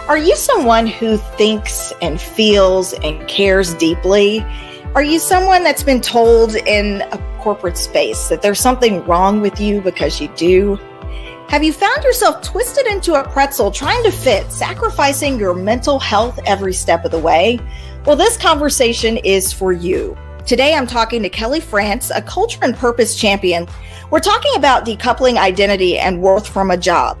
Are you someone who thinks and feels and cares deeply? Are you someone that's been told in a corporate space that there's something wrong with you because you do? Have you found yourself twisted into a pretzel trying to fit, sacrificing your mental health every step of the way? Well, this conversation is for you. Today, I'm talking to Kelly France, a culture and purpose champion. We're talking about decoupling identity and worth from a job.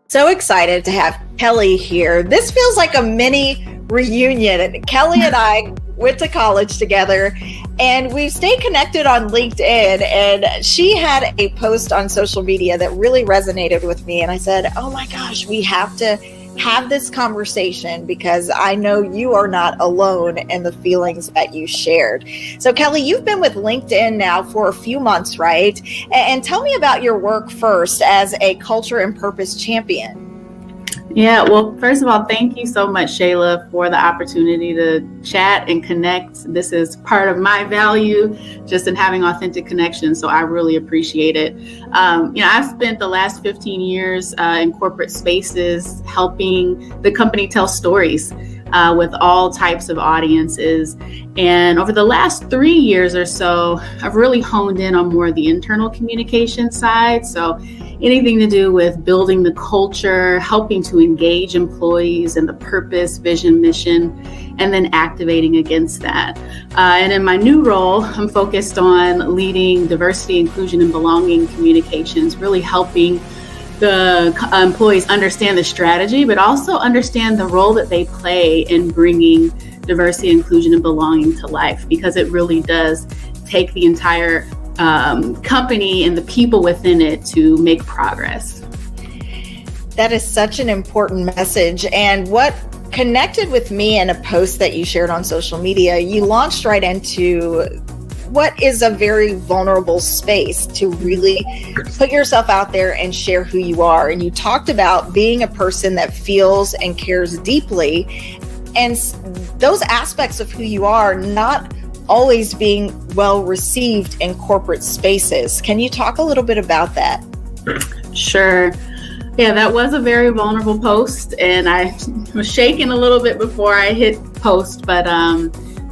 So excited to have Kelly here. This feels like a mini reunion. Kelly and I went to college together and we've stayed connected on LinkedIn, and she had a post on social media that really resonated with me. And I said, oh my gosh, we have to have this conversation because I know you are not alone in the feelings that you shared. So Kelly, you've been with LinkedIn now for a few months, right? And tell me about your work first as a culture and purpose champion. Yeah, well, first of all, thank you so much, Shayla, for the opportunity to chat and connect. This is part of my value, just in having authentic connections. So I really appreciate it. I've spent the last 15 years in corporate spaces helping the company tell stories with all types of audiences. And over the last 3 years or so, I've really honed in on more of the internal communication side. So anything to do with building the culture, helping to engage employees in the purpose, vision, mission, and then activating against that. And in my new role, I'm focused on leading diversity, inclusion, and belonging communications, really helping the employees understand the strategy, but also understand the role that they play in bringing diversity, inclusion, and belonging to life, because it really does take the entire company and the people within it to make progress. That is such an important message. And what connected with me in a post that you shared on social media, you launched right into what is a very vulnerable space to really put yourself out there and share who you are. And you talked about being a person that feels and cares deeply, and those aspects of who you are not always being well received in corporate spaces. Can you talk a little bit about that? Sure. Yeah, that was a very vulnerable post, and I was shaking a little bit before I hit post, but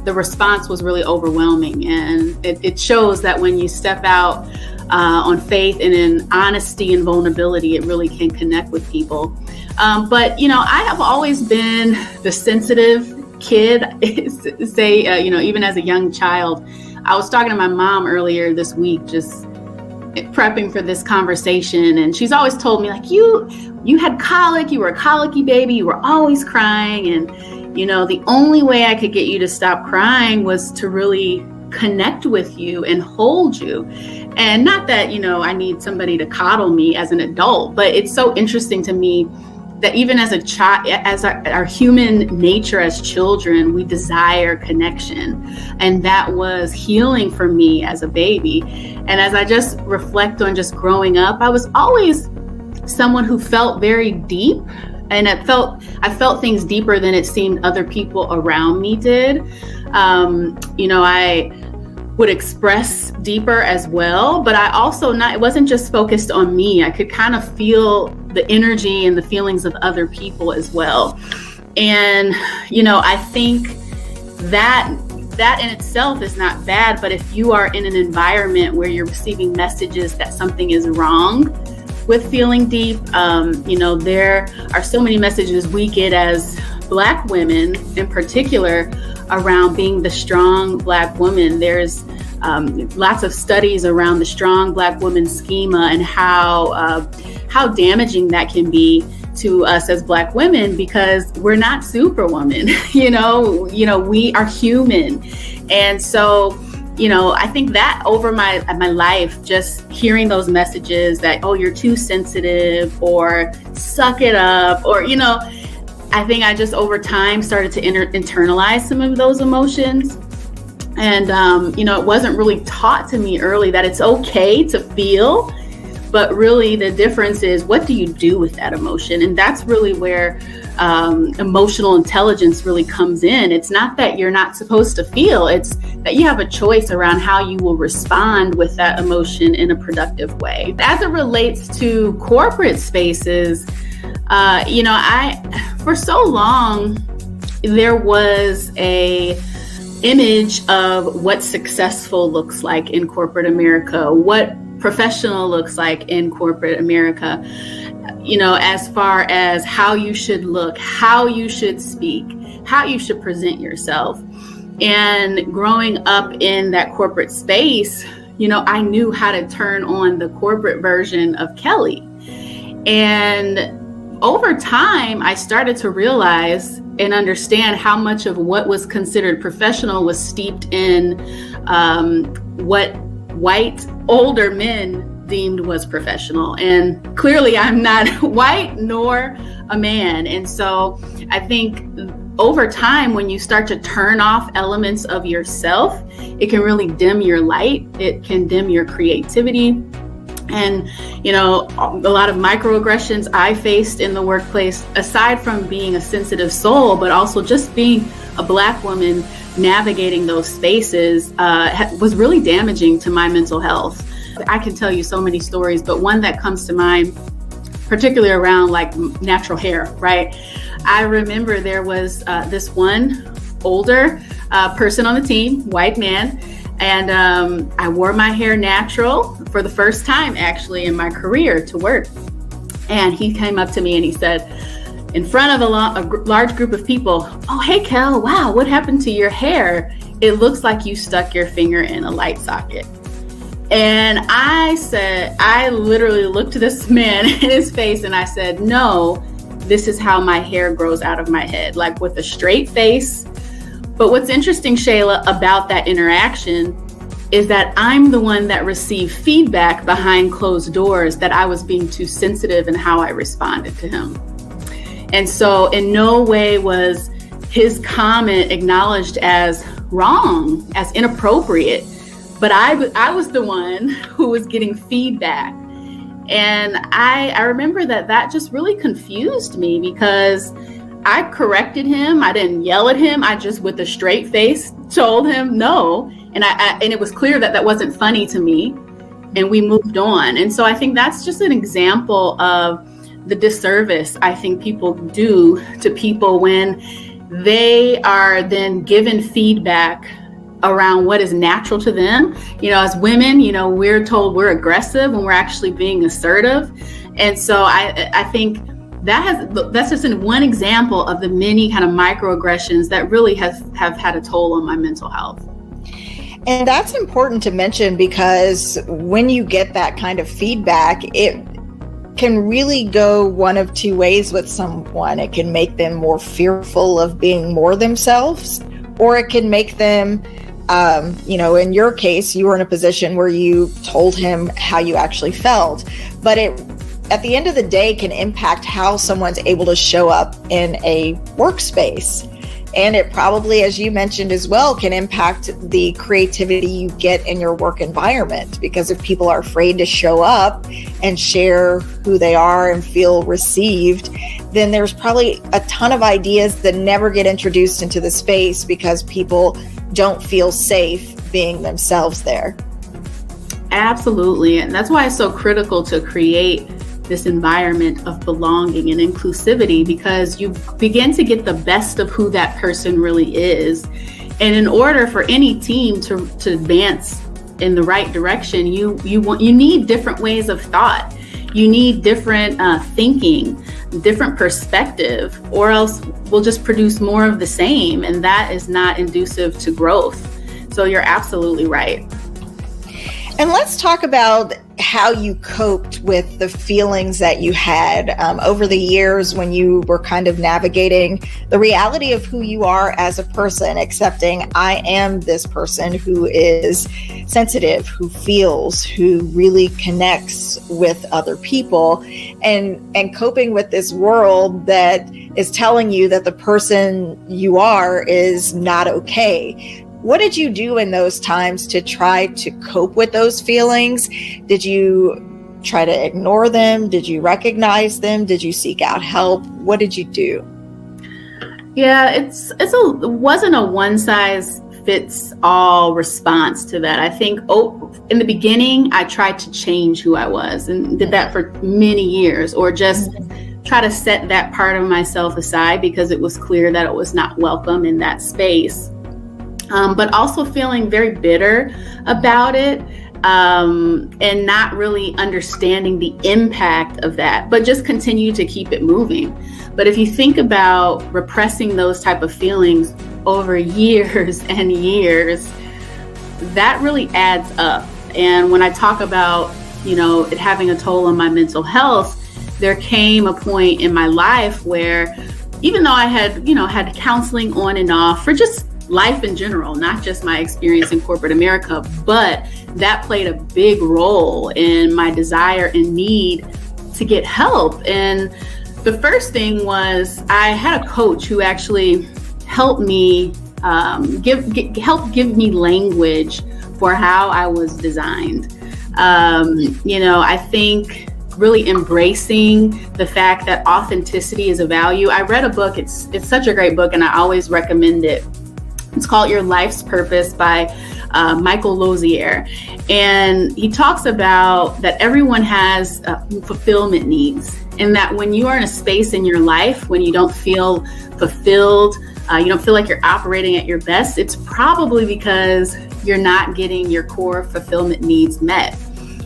the response was really overwhelming. And it shows that when you step out on faith and in honesty and vulnerability, it really can connect with people. But I have always been the sensitive kid, even as a young child. I was talking to my mom earlier this week, just prepping for this conversation, and she's always told me, like, you had colic, you were a colicky baby, you were always crying, and the only way I could get you to stop crying was to really connect with you and hold you. And not that I need somebody to coddle me as an adult, but it's so interesting to me that even as a child, as our human nature as children, we desire connection. And that was healing for me as a baby. And as I just reflect on just growing up, I was always someone who felt very deep. And I felt things deeper than it seemed other people around me did. I would express deeper as well, but I also it wasn't just focused on me. I could kind of feel the energy and the feelings of other people as well. And, I think that in itself is not bad, but if you are in an environment where you're receiving messages that something is wrong with feeling deep, there are so many messages we get as Black women in particular around being the strong Black woman. There's lots of studies around the strong Black woman schema and how damaging that can be to us as Black women, because we're not superwoman. We are human. And so, I think that over my life, just hearing those messages that, oh, you're too sensitive, or suck it up, or, I think I just over time started to internalize some of those emotions. And, it wasn't really taught to me early that it's okay to feel, but really the difference is, what do you do with that emotion? And that's really where emotional intelligence really comes in. It's not that you're not supposed to feel, it's that you have a choice around how you will respond with that emotion in a productive way. As it relates to corporate spaces, for so long, there was a image of what successful looks like in corporate America, what professional looks like in corporate America, as far as how you should look, how you should speak, how you should present yourself. And growing up in that corporate space, I knew how to turn on the corporate version of Kelly. And over time, I started to realize and understand how much of what was considered professional was steeped in what white older men deemed was professional. And clearly I'm not white nor a man. And so I think over time, when you start to turn off elements of yourself, it can really dim your light. It can dim your creativity. And, a lot of microaggressions I faced in the workplace, aside from being a sensitive soul, but also just being a Black woman navigating those spaces, was really damaging to my mental health. I can tell you so many stories, but one that comes to mind, particularly around like natural hair, right? I remember there was this one older person on the team, white man, and I wore my hair natural for the first time actually in my career to work. And he came up to me and he said, in front of a large group of people, "Oh, hey, Kel, wow, what happened to your hair? It looks like you stuck your finger in a light socket." And I literally looked this man in his face and I said, "No, this is how my hair grows out of my head, like with a straight face." But what's interesting, Shayla, about that interaction is that I'm the one that received feedback behind closed doors that I was being too sensitive in how I responded to him. And so in no way was his comment acknowledged as wrong, as inappropriate, but I was the one who was getting feedback. And I remember that just really confused me because I corrected him. I didn't yell at him. I just, with a straight face, told him no. And and it was clear that wasn't funny to me. And we moved on. And so I think that's just an example of the disservice I think people do to people when they are then given feedback around what is natural to them. As women, we're told we're aggressive when we're actually being assertive. And so I think that's just one example of the many kind of microaggressions that really have had a toll on my mental health. And that's important to mention because when you get that kind of feedback, it can really go one of two ways with someone. It can make them more fearful of being more themselves, or it can make them, in your case, you were in a position where you told him how you actually felt, but at the end of the day, can impact how someone's able to show up in a workspace. And it probably, as you mentioned as well, can impact the creativity you get in your work environment. Because if people are afraid to show up and share who they are and feel received, then there's probably a ton of ideas that never get introduced into the space because people don't feel safe being themselves there. Absolutely. And that's why it's so critical to create this environment of belonging and inclusivity, because you begin to get the best of who that person really is. And in order for any team to advance in the right direction, you need different ways of thought. You need different thinking, different perspective, or else we'll just produce more of the same. And that is not conducive to growth. So you're absolutely right. And let's talk about how you coped with the feelings that you had over the years when you were kind of navigating the reality of who you are as a person, accepting I am this person who is sensitive, who feels, who really connects with other people, and coping with this world that is telling you that the person you are is not okay. What did you do in those times to try to cope with those feelings? Did you try to ignore them? Did you recognize them? Did you seek out help? What did you do? Yeah, it wasn't a one size fits all response to that. I think in the beginning, I tried to change who I was and did that for many years, or just try to set that part of myself aside because it was clear that it was not welcome in that space. But also feeling very bitter about it, and not really understanding the impact of that, but just continue to keep it moving. But if you think about repressing those type of feelings over years and years, that really adds up. And when I talk about, it having a toll on my mental health, there came a point in my life where, even though I had, had counseling on and off for just life in general, not just my experience in corporate America, but that played a big role in my desire and need to get help. And the first thing was I had a coach who actually helped me help give me language for how I was designed. I think really embracing the fact that authenticity is a value. I read a book, it's such a great book, and I always recommend it. It's called Your Life's Purpose by Michael Lozier. And he talks about that everyone has fulfillment needs, and that when you are in a space in your life when you don't feel fulfilled, you don't feel like you're operating at your best, it's probably because you're not getting your core fulfillment needs met.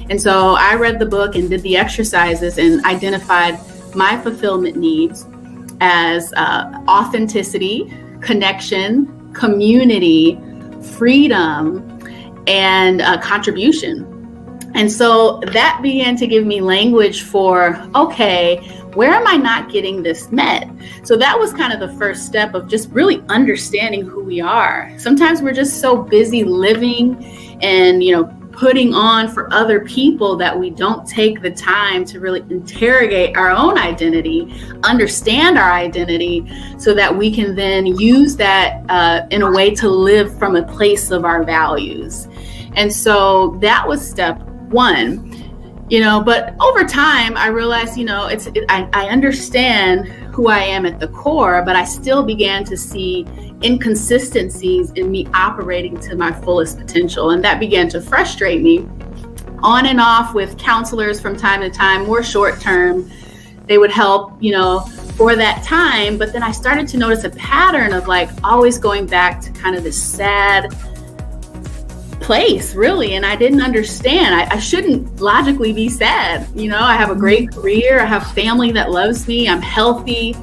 And so I read the book and did the exercises and identified my fulfillment needs as authenticity, connection, community, freedom, and contribution. And so that began to give me language for, okay, where am I not getting this met? So that was kind of the first step of just really understanding who we are. Sometimes we're just so busy living and, putting on for other people that we don't take the time to really interrogate our own identity, understand our identity, so that we can then use that in a way to live from a place of our values. And so that was step one, but over time I realized, I understand who I am at the core, but I still began to see inconsistencies in me operating to my fullest potential. And that began to frustrate me. On and off with counselors from time to time, more short term, they would help, for that time. But then I started to notice a pattern of always going back to kind of this sad place, really. And I didn't understand. I shouldn't logically be sad. I have a great career. I have family that loves me. I'm healthy.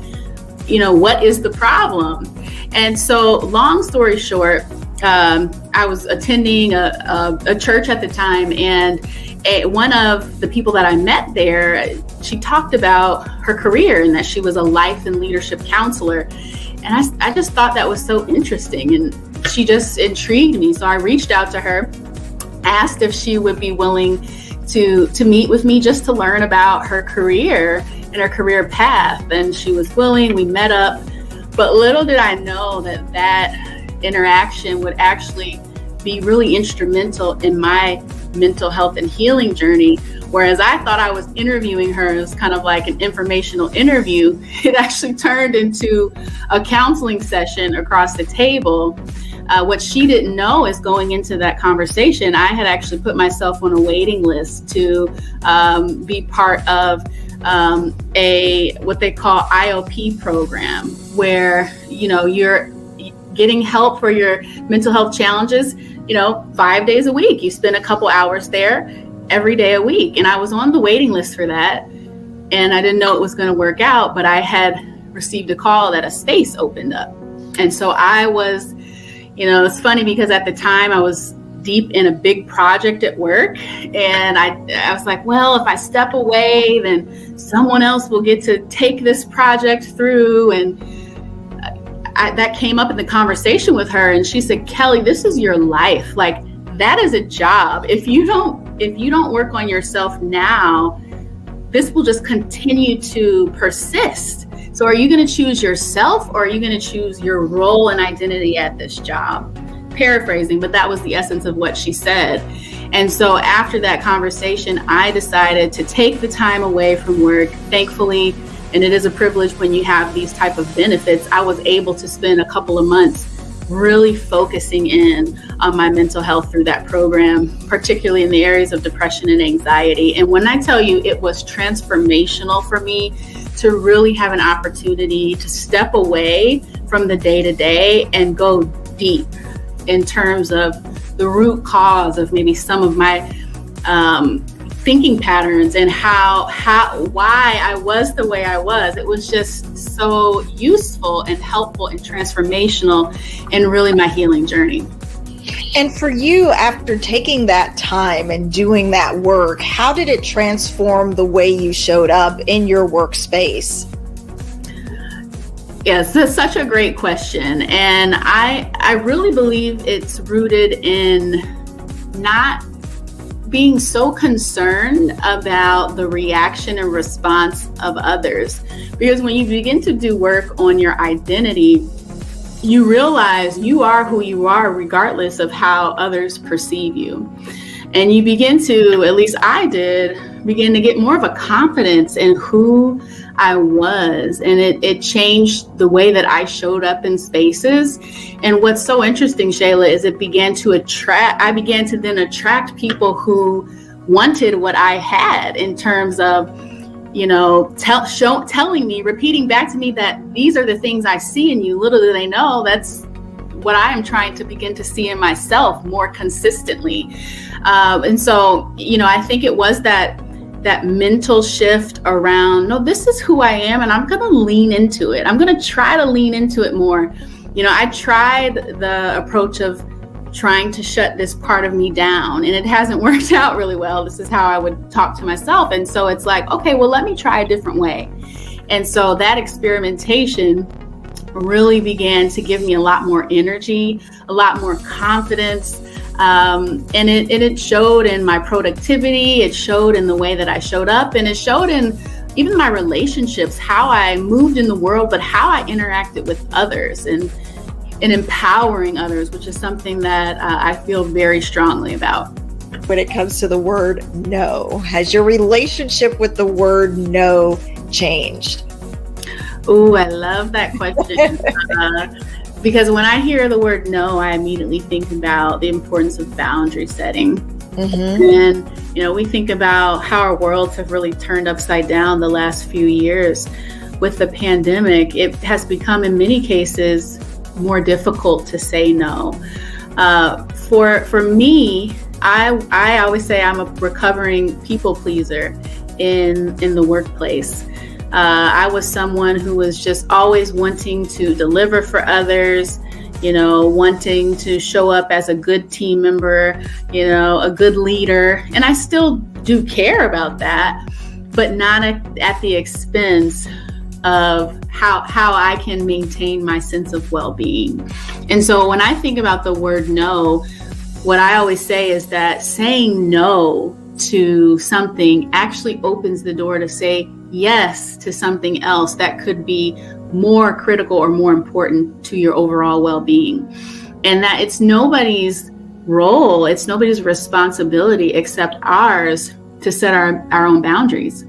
What is the problem? And so long story short, I was attending a church at the time, and one of the people that I met there, she talked about her career and that she was a life and leadership counselor. And I just thought that was so interesting, and she just intrigued me. So I reached out to her, asked if she would be willing to meet with me just to learn about her career and her career path. And she was willing. We met up. But little did I know that interaction would actually be really instrumental in my mental health and healing journey. Whereas I thought I was interviewing her as kind of like an informational interview, it actually turned into a counseling session across the table. What she didn't know is going into that conversation, I had actually put myself on a waiting list to be part of what they call IOP program, where you're getting help for your mental health challenges 5 days a week. You spend a couple hours there every day a week. And I was on the waiting list for that, and I didn't know it was going to work out, but I had received a call that a space opened up. And so I was, it's funny because at the time I was deep in a big project at work, and I was like, well, if I step away, then someone else will get to take this project through. And that came up in the conversation with her, and she said, Kelly, this is your life. Like, that is a job. If you don't work on yourself now, this will just continue to persist. So are you going to choose yourself, or are you going to choose your role and identity at this job? Paraphrasing, but that was the essence of what she said. And so after that conversation, I decided to take the time away from work. Thankfully, and it is a privilege when you have these type of benefits, I was able to spend a couple of months really focusing in on my mental health through that program, particularly in the areas of depression and anxiety. And when I tell you it was transformational for me to really have an opportunity to step away from the day-to-day and go deep in terms of the root cause of maybe some of my thinking patterns and why I was the way I was. It was just so useful and helpful and transformational in really my healing journey. And for you, after taking that time and doing that work, how did it transform the way you showed up in your workspace? Yes, that's such a great question. And I really believe it's rooted in not being so concerned about the reaction and response of others. Because when you begin to do work on your identity, you realize you are who you are regardless of how others perceive you. And you begin to, at least I did, begin to get more of a confidence in who I was. And it changed the way that I showed up in spaces. And what's so interesting, Shayla, is I began to then attract people who wanted what I had in terms of, telling me, repeating back to me that these are the things I see in you. Little do they know that's what I am trying to begin to see in myself more consistently. And so, I think it was that mental shift around, no, this is who I am, and I'm going to lean into it. I'm going to try to lean into it more. I tried the approach of trying to shut this part of me down, and it hasn't worked out really well. This is how I would talk to myself. And so it's like, okay, well, let me try a different way. And so that experimentation really began to give me a lot more energy, a lot more confidence. And it showed in my productivity, it showed in the way that I showed up, and it showed in even my relationships, how I moved in the world, but how I interacted with others and empowering others, which is something that I feel very strongly about. When it comes to the word no, has your relationship with the word no changed? Oh, I love that question. Because when I hear the word no, I immediately think about the importance of boundary setting. Mm-hmm. And, we think about how our worlds have really turned upside down the last few years with the pandemic. It has become, in many cases, more difficult to say no. For me, I always say I'm a recovering people pleaser in the workplace. I was someone who was just always wanting to deliver for others, wanting to show up as a good team member, a good leader. And I still do care about that, but not at the expense of how I can maintain my sense of well-being. And so when I think about the word no, what I always say is that saying no to something actually opens the door to say yes to something else that could be more critical or more important to your overall well-being. And that it's nobody's role, it's nobody's responsibility except ours to set our own boundaries.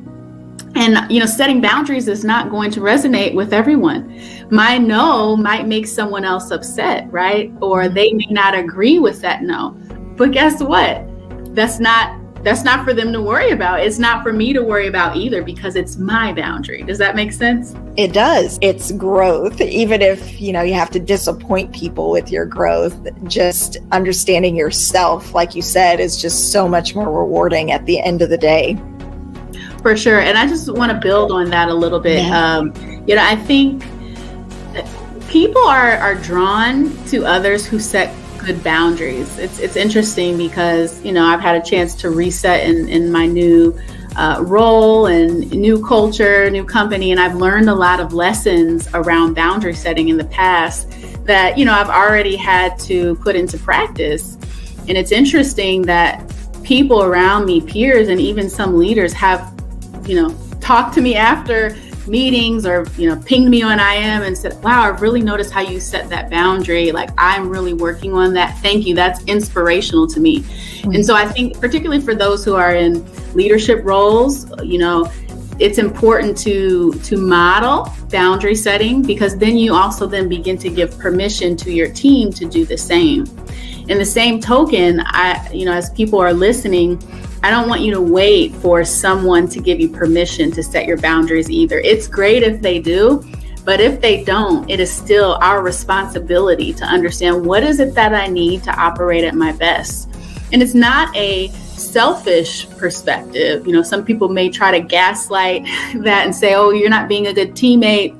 And, setting boundaries is not going to resonate with everyone. My no might make someone else upset, right? Or they may not agree with that no. But guess what? That's not for them to worry about. It's not for me to worry about either, because it's my boundary. Does that make sense? It does. It's growth. Even if, you have to disappoint people with your growth, just understanding yourself, like you said, is just so much more rewarding at the end of the day. For sure. And I just want to build on that a little bit. Yeah. I think people are drawn to others who set good boundaries. It's interesting because, I've had a chance to reset in my new role and new culture, new company. And I've learned a lot of lessons around boundary setting in the past that, I've already had to put into practice. And it's interesting that people around me, peers, and even some leaders have talked to me after meetings or, pinged me on IM and said, wow, I've really noticed how you set that boundary. Like, I'm really working on that. Thank you. That's inspirational to me. Mm-hmm. And so I think particularly for those who are in leadership roles, it's important to model boundary setting, because then you also then begin to give permission to your team to do the same. In the same token, as people are listening, I don't want you to wait for someone to give you permission to set your boundaries either. It's great if they do, but if they don't, it is still our responsibility to understand, what is it that I need to operate at my best? And it's not a selfish perspective. Some people may try to gaslight that and say, oh, you're not being a good teammate.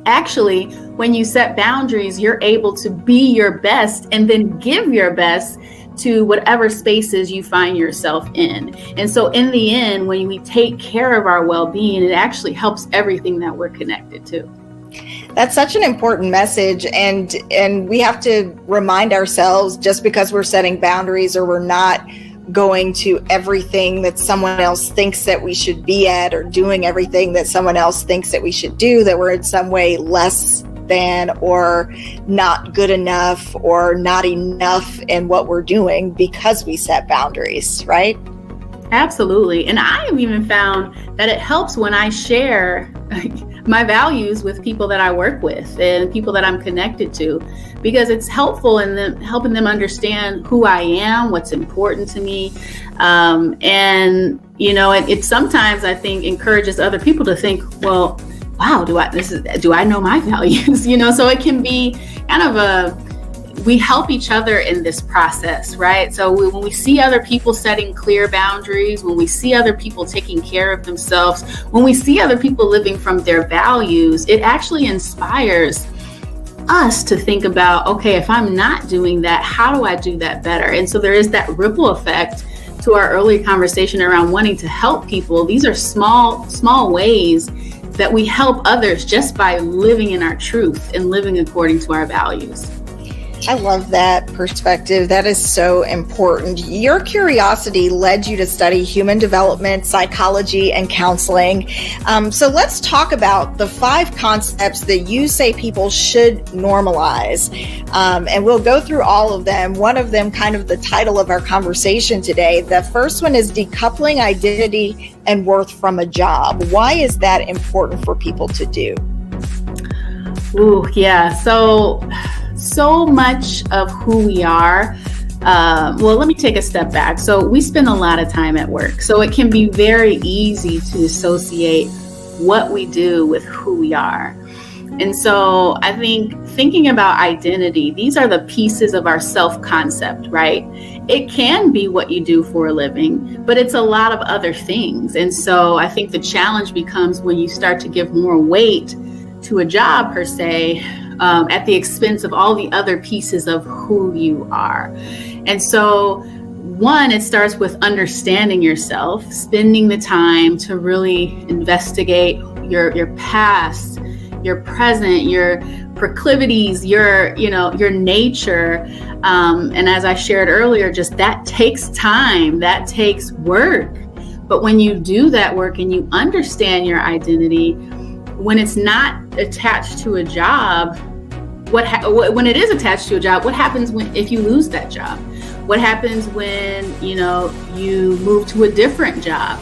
Actually, when you set boundaries, you're able to be your best and then give your best to whatever spaces you find yourself in. And so in the end, when we take care of our well-being, it actually helps everything that we're connected to. That's such an important message. And we have to remind ourselves, just because we're setting boundaries or we're not going to everything that someone else thinks that we should be at, or doing everything that someone else thinks that we should do, that we're in some way less than or not good enough or not enough in what we're doing because we set boundaries, right? Absolutely. And I have even found that it helps when I share my values with people that I work with and people that I'm connected to, because it's helpful in them, helping them understand who I am, what's important to me. It sometimes, I think, encourages other people to think, well, wow, do I know my values? So it can be kind of we help each other in this process, right? So when we see other people setting clear boundaries, when we see other people taking care of themselves, when we see other people living from their values, it actually inspires us to think about, okay, if I'm not doing that, how do I do that better? And so there is that ripple effect to our earlier conversation around wanting to help people. These are small ways that we help others just by living in our truth and living according to our values. I love that perspective. That is so important. Your curiosity led you to study human development, psychology, and counseling. So let's talk about the 5 concepts that you say people should normalize. And we'll go through all of them. One of them, kind of the title of our conversation today. The first one is decoupling identity and worth from a job. Why is that important for people to do? Ooh, yeah. So much of who we are. Let me take a step back. So we spend a lot of time at work. So it can be very easy to associate what we do with who we are. And so I think thinking about identity, these are the pieces of our self-concept, right? It can be what you do for a living, but it's a lot of other things. And so I think the challenge becomes when you start to give more weight to a job per se, at the expense of all the other pieces of who you are. And so one, it starts with understanding yourself, spending the time to really investigate your past, your present, your proclivities, your nature. And as I shared earlier, just that takes time, that takes work. But when you do that work and you understand your identity, when it's not attached to a job, when it is attached to a job, what happens if you lose that job? What happens when you move to a different job?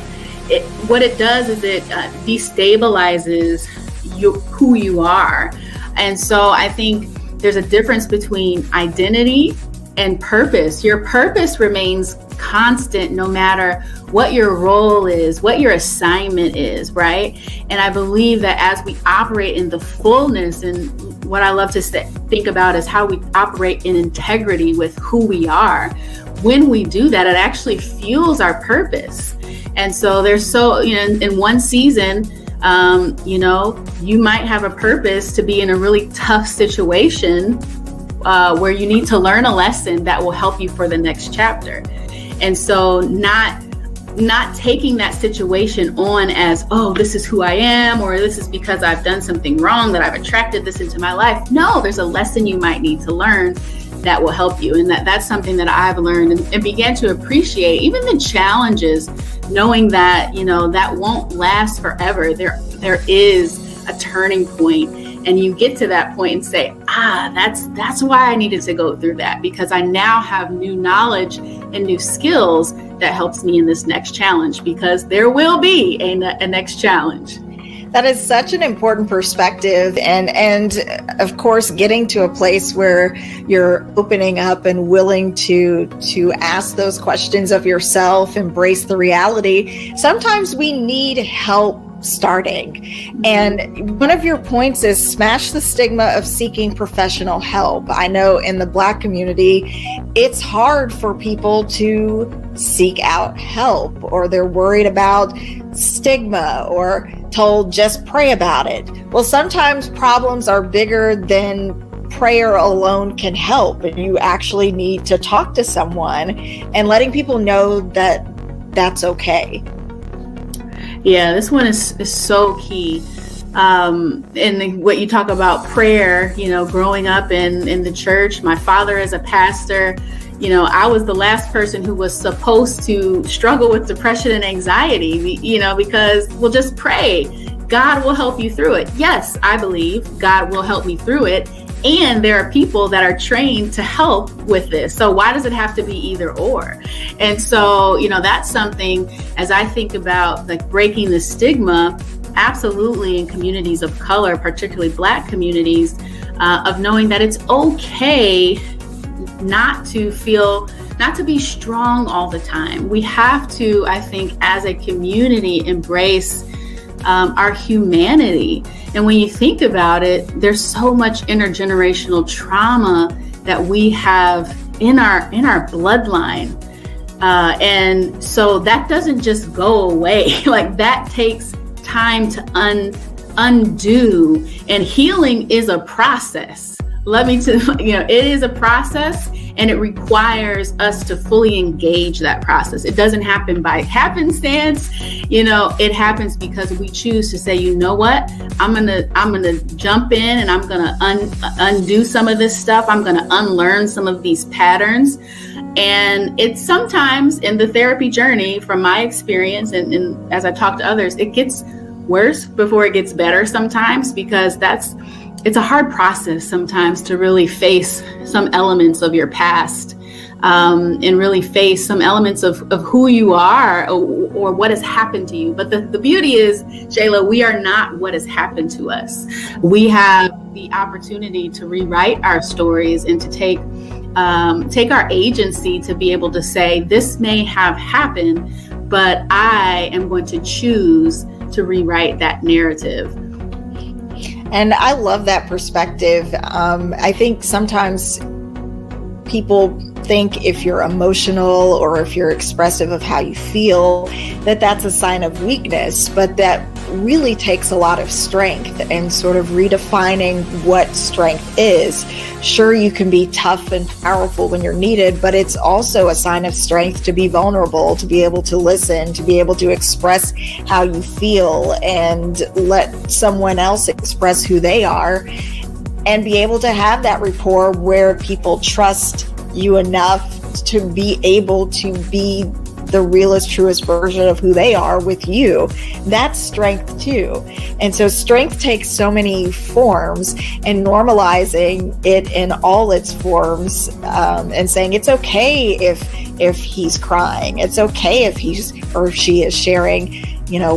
What it does is it destabilizes who you are. And so I think there's a difference between identity and purpose. Your purpose remains constant no matter what your role is, what your assignment is, right? And I believe that as we operate in the fullness, and what I love to think about is how we operate in integrity with who we are. When we do that, it actually fuels our purpose. And so there's in one season, you might have a purpose to be in a really tough situation where you need to learn a lesson that will help you for the next chapter. And so not taking that situation on as, oh, this is who I am, or this is because I've done something wrong that I've attracted this into my life. No, there's a lesson you might need to learn that will help you. And that's something that I've learned and began to appreciate, even the challenges, knowing that, that won't last forever. There is a turning point. and you get to that point and say, that's why I needed to go through that, because I now have new knowledge and new skills that helps me in this next challenge, because there will be a next challenge. That is such an important perspective. And of course, getting to a place where you're opening up and willing to ask those questions of yourself, embrace the reality. Sometimes we need help starting. And one of your points is smash the stigma of seeking professional help. I know in the Black community, it's hard for people to seek out help, or they're worried about stigma, or told just pray about it. Well, sometimes problems are bigger than prayer alone can help, and you actually need to talk to someone, and letting people know that that's okay. Yeah, this one is so key. And what you talk about prayer, growing up in the church, my father is a pastor. I was the last person who was supposed to struggle with depression and anxiety, because we'll just pray. God will help you through it. Yes, I believe God will help me through it. And there are people that are trained to help with this. So why does it have to be either or? And so, that's something, as I think about like breaking the stigma, absolutely in communities of color, particularly Black communities, of knowing that it's okay not to be strong all the time. We have to, I think, as a community, embrace our humanity. And when you think about it, there's so much intergenerational trauma that we have in our bloodline. And so that doesn't just go away. Like, that takes time to undo. And healing is a process. It is a process, and it requires us to fully engage that process. It doesn't happen by happenstance. It happens because we choose to say, you know what, I'm gonna jump in, and I'm gonna undo some of this stuff. I'm gonna unlearn some of these patterns. And it's sometimes in the therapy journey, from my experience, and as I talk to others, it gets worse before it gets better sometimes, because it's a hard process sometimes to really face some elements of your past, and really face some elements of who you are, or what has happened to you. But the beauty is, Shayla, we are not what has happened to us. We have the opportunity to rewrite our stories and to take our agency to be able to say, this may have happened, but I am going to choose to rewrite that narrative. And I love that perspective. I think sometimes people think if you're emotional or if you're expressive of how you feel, that that's a sign of weakness, but that really takes a lot of strength, and sort of redefining what strength is. Sure, you can be tough and powerful when you're needed, but it's also a sign of strength to be vulnerable, to be able to listen, to be able to express how you feel and let someone else express who they are, and be able to have that rapport where people trust you enough to be able to be the realest, truest version of who they are with you. That's strength too. And so strength takes so many forms, and normalizing it in all its forms, and saying it's okay if he's crying. It's okay if he's or she is sharing,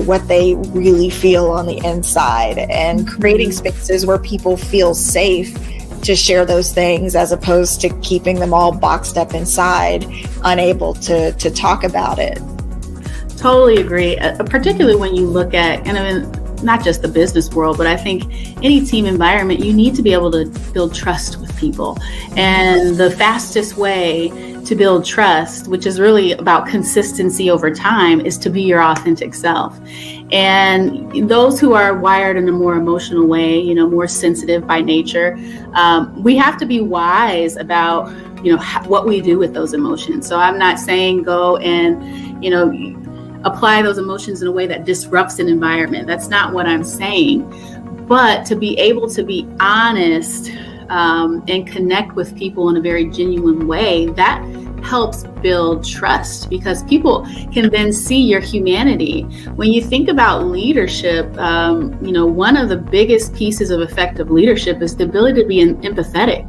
what they really feel on the inside, and creating spaces where people feel safe to share those things, as opposed to keeping them all boxed up inside, unable to talk about it. Totally agree. Particularly when you look at, not just the business world, but I think any team environment, you need to be able to build trust with people. And the fastest way to build trust, which is really about consistency over time, is to be your authentic self. And those who are wired in a more emotional way, more sensitive by nature, we have to be wise about, what we do with those emotions. So I'm not saying go and, apply those emotions in a way that disrupts an environment. That's not what I'm saying. But to be able to be honest and connect with people in a very genuine way, that helps build trust, because people can then see your humanity. When you think about leadership, one of the biggest pieces of effective leadership is the ability to be empathetic,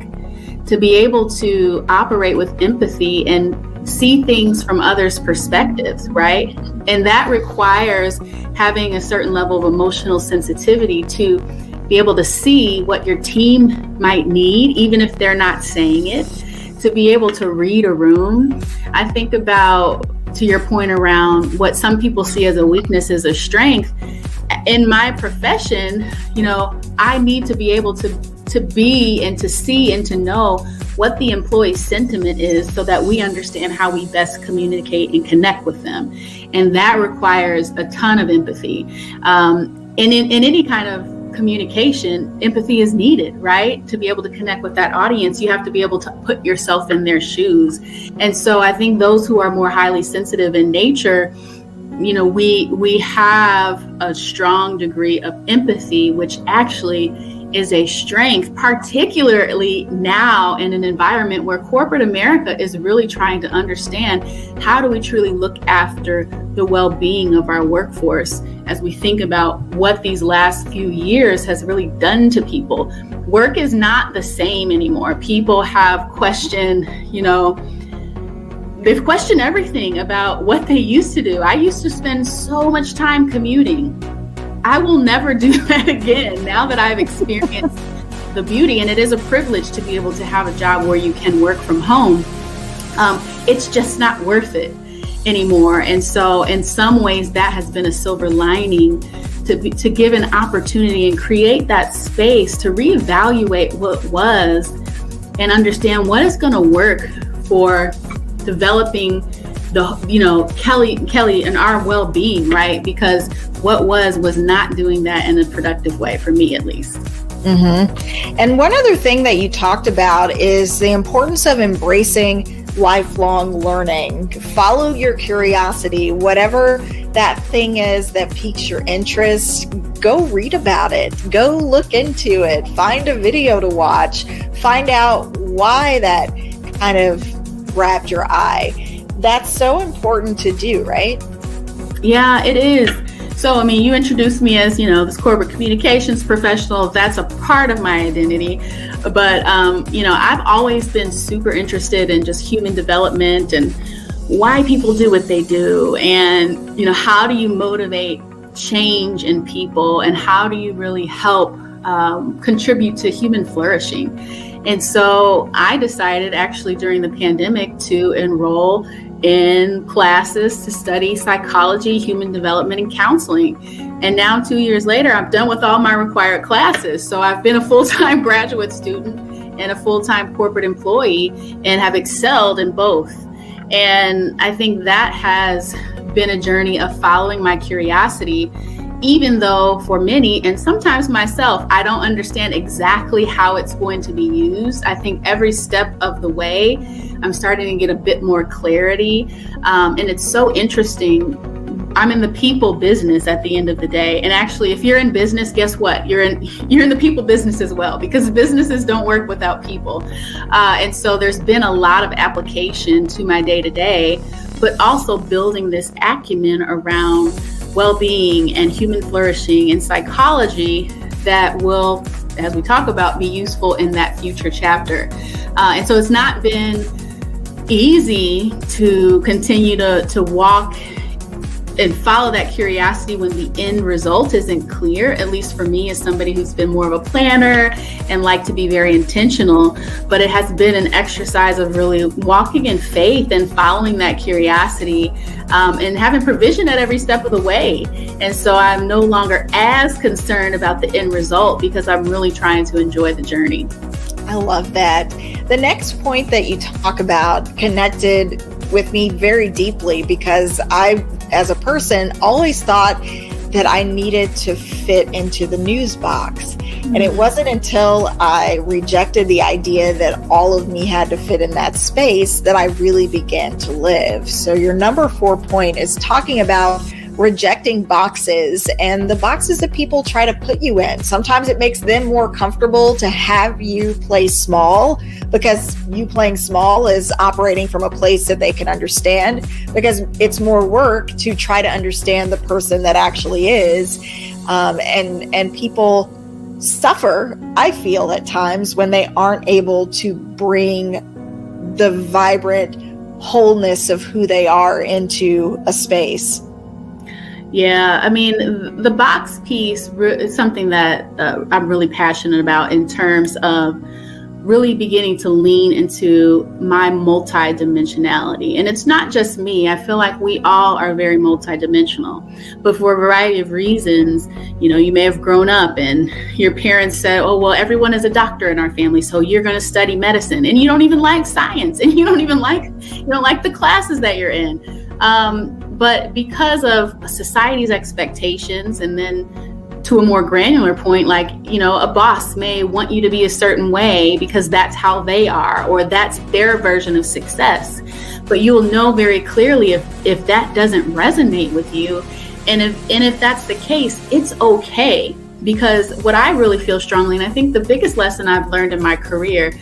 to be able to operate with empathy and see things from others' perspectives, right? And that requires having a certain level of emotional sensitivity to be able to see what your team might need, even if they're not saying it, to be able to read a room. I think about, to your point around what some people see as a weakness as a strength. In my profession, I need to be able to be and to see and to know what the employee sentiment is so that we understand how we best communicate and connect with them. And that requires a ton of empathy. And in any kind of communication, empathy is needed, right? To be able to connect with that audience, you have to be able to put yourself in their shoes. And so I think those who are more highly sensitive in nature, we have a strong degree of empathy, which actually is a strength, particularly now in an environment where corporate America is really trying to understand how do we truly look after the well-being of our workforce as we think about what these last few years has really done to people. Work is not the same anymore. People have questioned, they've questioned everything about what they used to do. I used to spend so much time commuting. I will never do that again now that I've experienced the beauty, and it is a privilege to be able to have a job where you can work from home. It's just not worth it anymore. And so in some ways that has been a silver lining to give an opportunity and create that space to reevaluate what was and understand what is going to work for developing Kelly and our well-being, right? Because what was not doing that in a productive way, for me at least. Mm-hmm. And one other thing that you talked about is the importance of embracing lifelong learning. Follow your curiosity, whatever that thing is that piques your interest. Go read about it, go look into it, find a video to watch, find out why that kind of grabbed your eye. That's so important to do, right? Yeah, it is. So, you introduced me as, this corporate communications professional. That's a part of my identity. But, I've always been super interested in just human development and why people do what they do. And, how do you motivate change in people? And how do you really help contribute to human flourishing? And so I decided actually during the pandemic to enroll in classes to study psychology, human development, and counseling. And now 2 years later, I'm done with all my required classes. So I've been a full-time graduate student and a full-time corporate employee and have excelled in both. And I think that has been a journey of following my curiosity, even though for many, and sometimes myself, I don't understand exactly how it's going to be used. I think every step of the way, I'm starting to get a bit more clarity. And it's so interesting. I'm in the people business at the end of the day. And actually, if you're in business, guess what? You're in the people business as well, because businesses don't work without people. And so there's been a lot of application to my day-to-day, but also building this acumen around well-being and human flourishing and psychology that will, as we talk about, be useful in that future chapter. And so it's not been easy to continue to walk and follow that curiosity when the end result isn't clear, at least for me as somebody who's been more of a planner and like to be very intentional. But it has been an exercise of really walking in faith and following that curiosity and having provision at every step of the way. And so I'm no longer as concerned about the end result because I'm really trying to enjoy the journey. I love that. The next point that you talk about connected with me very deeply because I, as a person, always thought that I needed to fit into the news box. Mm-hmm. And it wasn't until I rejected the idea that all of me had to fit in that space that I really began to live. So your number 4 point is talking about rejecting boxes and the boxes that people try to put you in. Sometimes it makes them more comfortable to have you play small, because you playing small is operating from a place that they can understand, because it's more work to try to understand the person that actually is. And people suffer, I feel, at times when they aren't able to bring the vibrant wholeness of who they are into a space. Yeah, I mean, the box piece is something that I'm really passionate about, in terms of really beginning to lean into my multidimensionality. And it's not just me. I feel like we all are very multidimensional, but for a variety of reasons. You may have grown up and your parents said, oh, well, everyone is a doctor in our family, so you're going to study medicine, and you don't even like science, and you don't like the classes that you're in. But because of society's expectations, and then to a more granular point, like, a boss may want you to be a certain way because that's how they are, or that's their version of success. But you'll know very clearly if that doesn't resonate with you. And if that's the case, it's okay. Because what I really feel strongly, and I think the biggest lesson I've learned in my career,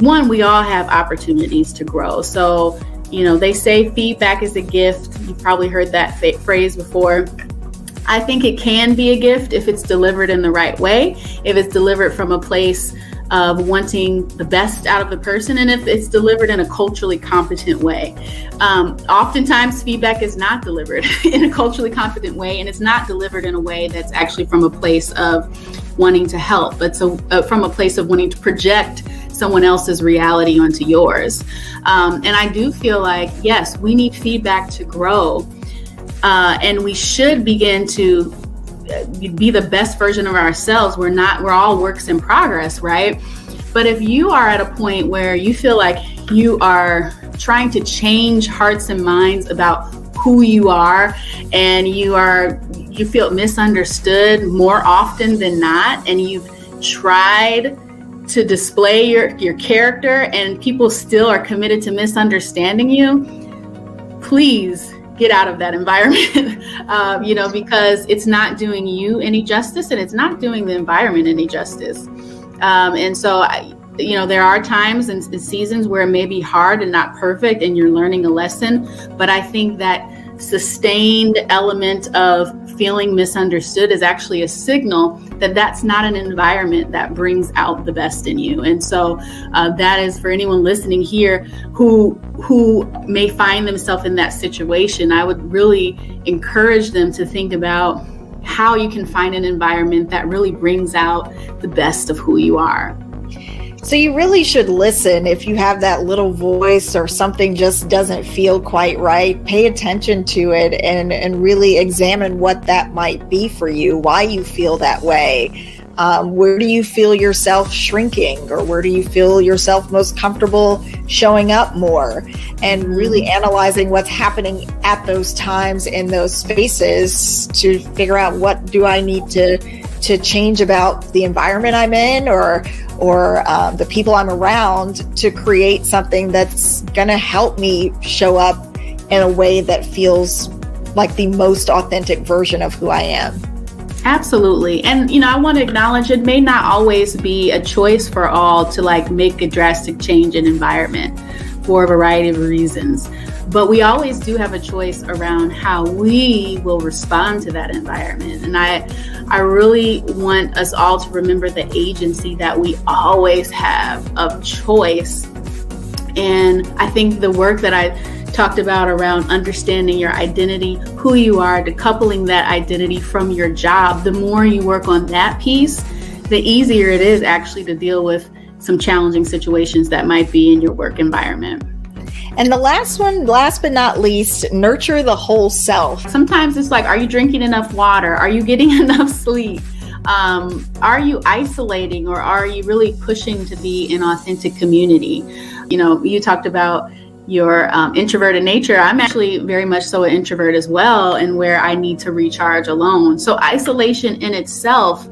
one, we all have opportunities to grow. So, they say feedback is a gift. You've probably heard that phrase before. I think it can be a gift if it's delivered in the right way, if it's delivered from a place of wanting the best out of the person, and if it's delivered in a culturally competent way. Oftentimes, feedback is not delivered in a culturally competent way, and it's not delivered in a way that's actually from a place of wanting to help, but from a place of wanting to project someone else's reality onto yours. And I do feel like, yes, we need feedback to grow. And we should begin to be the best version of ourselves. We're all works in progress, right? But if you are at a point where you feel like you are trying to change hearts and minds about who you are, and you feel misunderstood more often than not, and you've tried to display your character and people still are committed to misunderstanding you, please get out of that environment, because it's not doing you any justice, and it's not doing the environment any justice. And so, there are times and seasons where it may be hard and not perfect, and you're learning a lesson. But I think that sustained element of feeling misunderstood is actually a signal that that's not an environment that brings out the best in you. And so that is for anyone listening here who may find themselves in that situation. I would really encourage them to think about how you can find an environment that really brings out the best of who you are. So you really should listen if you have that little voice or something just doesn't feel quite right. Pay attention to it and really examine what that might be for you, why you feel that way. Where do you feel yourself shrinking, or where do you feel yourself most comfortable showing up more? And really analyzing what's happening at those times in those spaces to figure out, what do I need to change about the environment I'm in, or the people I'm around, to create something that's going to help me show up in a way that feels like the most authentic version of who I am. Absolutely. And, I want to acknowledge it may not always be a choice for all to make a drastic change in environment for a variety of reasons. But we always do have a choice around how we will respond to that environment. And I really want us all to remember the agency that we always have of choice. And I think the work that I talked about around understanding your identity, who you are, decoupling that identity from your job, the more you work on that piece, the easier it is actually to deal with some challenging situations that might be in your work environment. And the last one, last but not least, nurture the whole self. Sometimes it's like, are you drinking enough water? Are you getting enough sleep? Are you isolating, or are you really pushing to be in authentic community? You talked about your introverted nature. I'm actually very much so an introvert as well, and where I need to recharge alone. So isolation in itself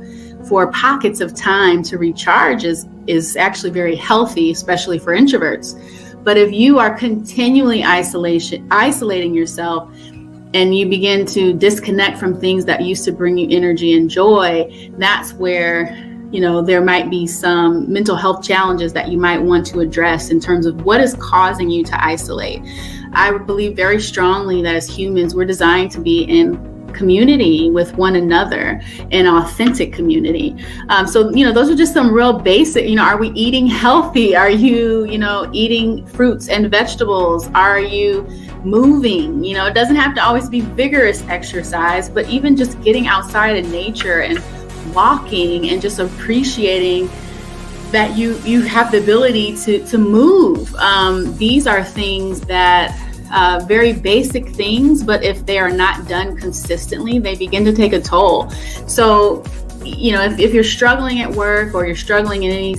for pockets of time to recharge is actually very healthy, especially for introverts. But if you are continually isolating yourself, and you begin to disconnect from things that used to bring you energy and joy, that's where, there might be some mental health challenges that you might want to address in terms of what is causing you to isolate. I believe very strongly that as humans, we're designed to be in community with one another, an authentic community. So those are just some real basic, are we eating healthy? Are you, eating fruits and vegetables? Are you moving? It doesn't have to always be vigorous exercise, but even just getting outside in nature and walking and just appreciating that you have the ability to move. These are things that very basic things, but if they are not done consistently, they begin to take a toll. So, if you're struggling at work or you're struggling in any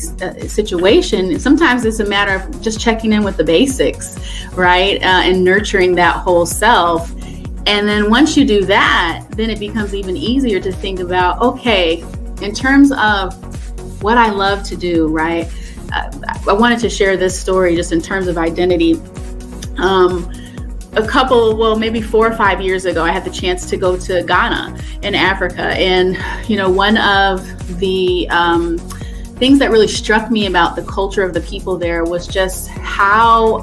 situation, sometimes it's a matter of just checking in with the basics, right? And nurturing that whole self. And then once you do that, then it becomes even easier to think about, okay, in terms of what I love to do, right? I wanted to share this story just in terms of identity. Maybe 4 or 5 years ago, I had the chance to go to Ghana in Africa. And, one of the things that really struck me about the culture of the people there was just how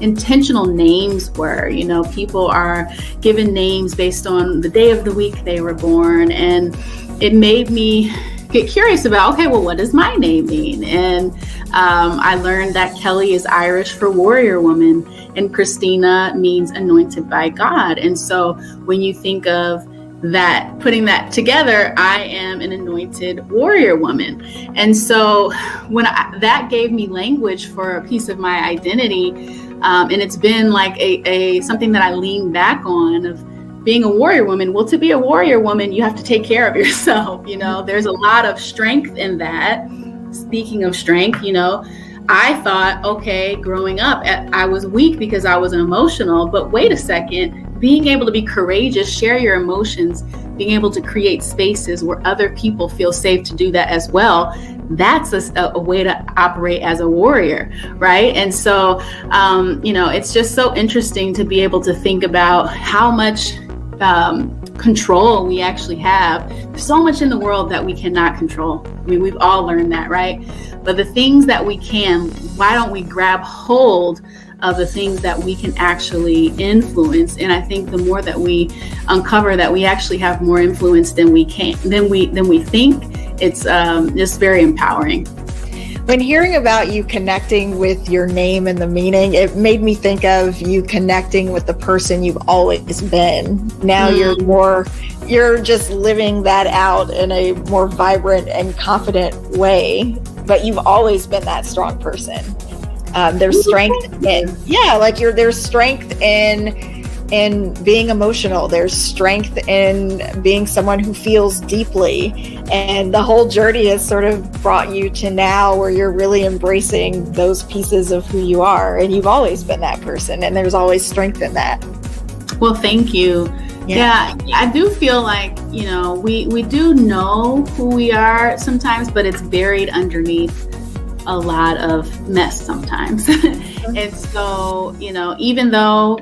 intentional names were. People are given names based on the day of the week they were born. And it made me get curious about, okay, well, what does my name mean? And I learned that Kelly is Irish for warrior woman, and Christina means anointed by God. And so when you think of that, putting that together, I am an anointed warrior woman. And so that gave me language for a piece of my identity. And it's been like a something that I lean back on of being a warrior woman. Well, to be a warrior woman, you have to take care of yourself. There's a lot of strength in that. Speaking of strength, I thought, okay, growing up, I was weak because I was emotional, but wait a second, being able to be courageous, share your emotions, being able to create spaces where other people feel safe to do that as well, that's a way to operate as a warrior, right? And so, it's just so interesting to be able to think about how much control we actually have. There's so much in the world that we cannot control. I mean, we've all learned that, right? But the things that we can, why don't we grab hold of the things that we can actually influence? And I think the more that we uncover that we actually have more influence than we think, it's just very empowering. When hearing about you connecting with your name and the meaning, it made me think of you connecting with the person you've always been. Now you're just living that out in a more vibrant and confident way, but you've always been that strong person. There's strength there's strength in being emotional. There's strength in being someone who feels deeply. And the whole journey has sort of brought you to now where you're really embracing those pieces of who you are. And you've always been that person. And there's always strength in that. Well, thank you. Yeah, I do feel like, we do know who we are sometimes, but it's buried underneath a lot of mess sometimes. And so, even though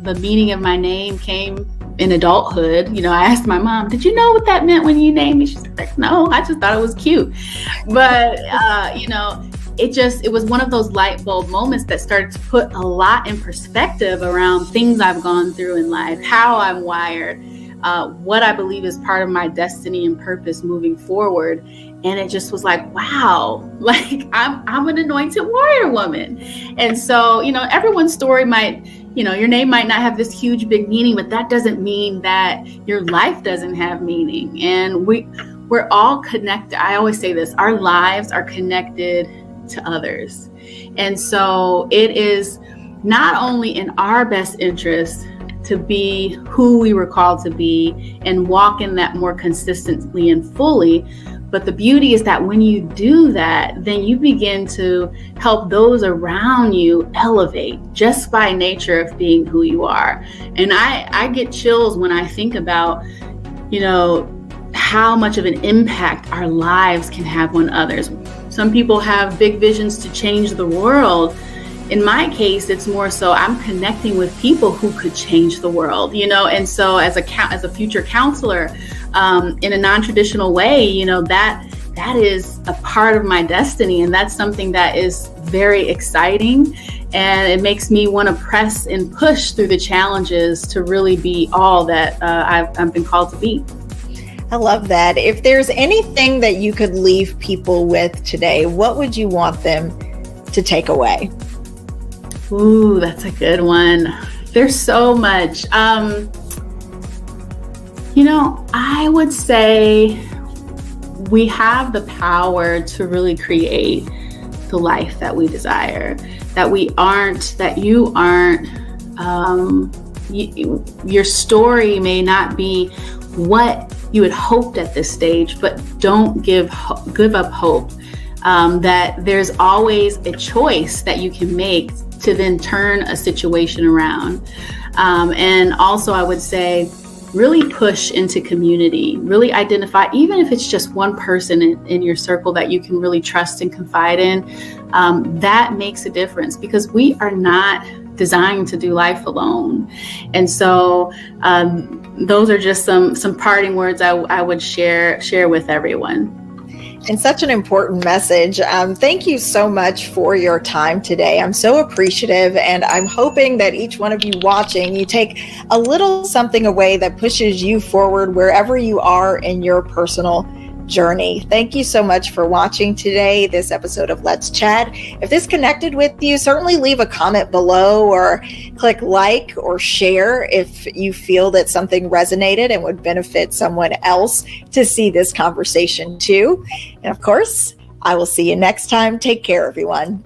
the meaning of my name came in adulthood, I asked my mom, did you know what that meant when you named me? She's like, no, I just thought it was cute. But, it was one of those light bulb moments that started to put a lot in perspective around things I've gone through in life, how I'm wired, what I believe is part of my destiny and purpose moving forward. And it just was like, wow, like I'm an anointed warrior woman. And so, everyone's story might, your name might not have this huge, big meaning, but that doesn't mean that your life doesn't have meaning. And we're all connected. I always say this, our lives are connected to others. And so it is not only in our best interest to be who we were called to be and walk in that more consistently and fully, but the beauty is that when you do that, then you begin to help those around you elevate just by nature of being who you are. And I get chills when I think about, how much of an impact our lives can have on others. Some people have big visions to change the world. in my case, it's more so I'm connecting with people who could change the world, and so as a future counselor, in a non-traditional way, that is a part of my destiny. And that's something that is very exciting. And it makes me want to press and push through the challenges to really be all that I've been called to be. I love that. If there's anything that you could leave people with today, what would you want them to take away? Ooh, that's a good one. There's so much. I would say we have the power to really create the life that we desire, that you aren't, your story may not be what you had hoped at this stage, but don't give up hope, that there's always a choice that you can make to then turn a situation around. And also I would say, really push into community, really identify, even if it's just one person in your circle that you can really trust and confide in, that makes a difference, because we are not designed to do life alone. And so those are just some parting words I would share with everyone. And such an important message. Thank you so much for your time today. I'm so appreciative, and I'm hoping that each one of you watching, you take a little something away that pushes you forward wherever you are in your personal journey. Thank you so much for watching today, this episode of Let's Chat. If this connected with you, certainly leave a comment below or click like or share if you feel that something resonated and would benefit someone else to see this conversation too. And of course, I will see you next time. Take care, everyone.